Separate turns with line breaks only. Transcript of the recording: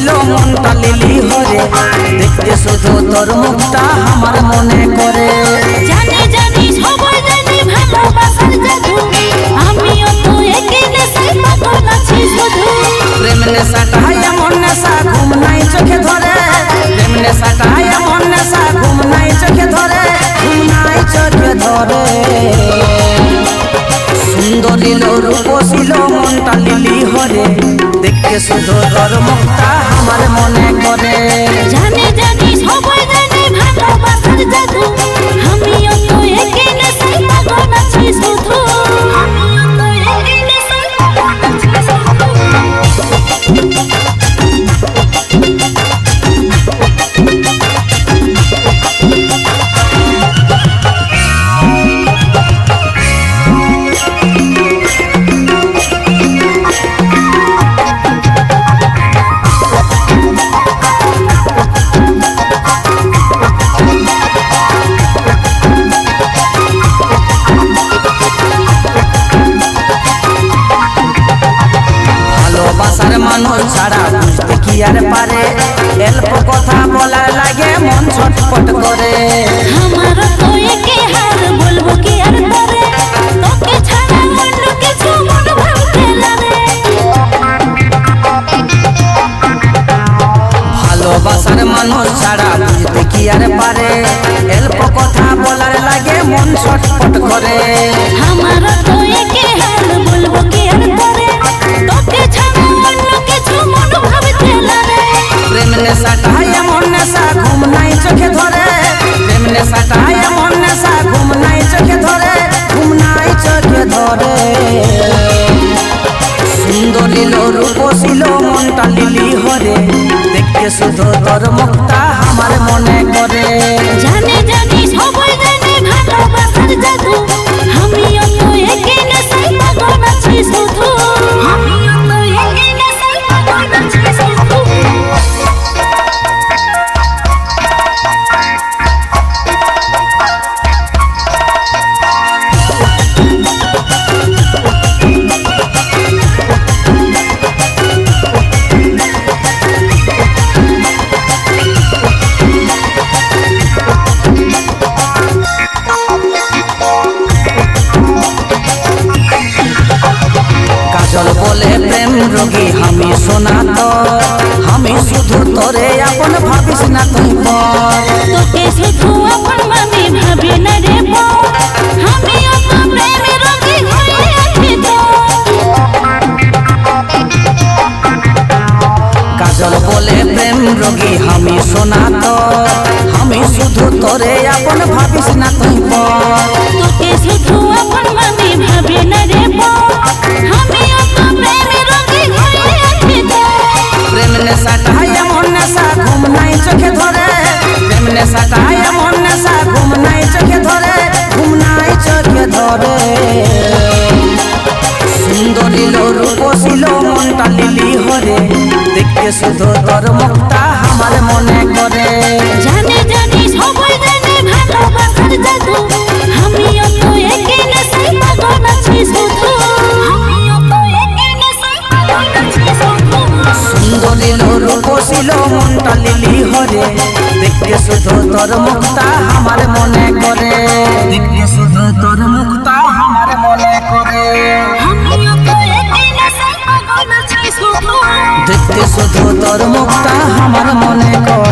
ছিল মনটা লিলি হরে, দেখতে শুধু তোর মুখটা আমার মনে করে।
জানি জানি সবাই জানি ভালোবাসার জাদু, আমিও তো একই নেশায় পাগল আছি শুধু।
প্রেম নেশাটা এমন নেশা ঘুম নাই চোখে ধরে, প্রেম নেশাটা এমন নেশা ঘুম নাই চোখে ধরে, ঘুম নাই চোখে ধরে। সুন্দরী রূপ ছিল মনটা লিলি হরে, দেখতে শুধু তোর মুখটা আমার মনে করে।
জানি জানি সবাই জানি ভালোবাসার জাদু, আমিও তো একই নেশায় পাগল আছি শুধু। আমিও তো একই নেশায় পাগল আছি শুধু।
ভালোবাসার মানুষ ছাড়া বুঝতে কি আর পারে, অল্প কথা বলার লাগে মন ছটফট করে।
আমার তো একই হাল, বলবো কি আর তোরে, তোকে ছাড়া অন্য কিছু মন ভাবতে লাগে।
ভালোবাসার মানুষ ছাড়া বুঝতে কি আর পারে, অল্প কথা বলার লাগে মন ছটফট করে।
আমার তো একই হাল, বলবো কি আর তোরে, তোকে ছাড়া অন্য কিছু মন ভাবতে লাগে।
প্রেম নেশাটা এমন নেশা ঘুম নাই চোখে ধরে, প্রেম নেশাটা এমন নেশা ঘুম নাই চোখে ধরে, ঘুম নাই চোখে ধরে। সুন্দরী রূপ ছিল মনটা লিলি হরে, দেখতে শুধু তোর মুখটা আমার মনে করে।
জানি জানি সবাই জানি ভালোবাসার জাদু, আমিও তো একই নেশায় পাগল আছি শুধু। আমিও তো একই নেশায় পাগল আছি শুধু।
কাজল বলে প্রেম রোগী আমি শোনা তো, আমি শুধু তোরে আপন ভাবিস না তুই পর।
তোকে শুধু আপন আমি ভাবি না রে বউ, আমিও তো প্রেমে রোগী হয়ে আছি তো।
কাজল বলে প্রেম রোগী আমি শোনা তো, আমি শুধু তোরে আপন ভাবিস না তুই পর।
তোকে শুধু আপন আমি ভাবি না রে বউ, আমিও তো প্রেমে রোগী হয়ে আছি তো।
প্রেম নেশাটা এমন নেশা ঘুম নাই চোখে ধরে, প্রেম নেশাটা এমন নেশা ঘুম নাই চোখে ধরে, ঘুম নাই চোখে ধরে। সুন্দরী রূপ ছিল মনটা লিলি হরে, দেখতে শুধু তোর মুখটা আমার মনে করে।
জানি জানি সবাই জানি ভালোবাসার জাদু, আমিও তো একই নেশায় পাগল আছি শুধু। আমিও তো একই নেশায় পাগল আছি শুধু।
সুন্দরী রূপ ছিল মনটা লিলি হরে, দেখতে শুধু তোর মুখটা আমার মনে করে। দেখতে শুধু তোর মুখটা আমার মনে করে।
আমিও তো একই নেশায় পাগল আছি শুধু।
দেখতে শুধু তোর মুখটা আমার মনে করে।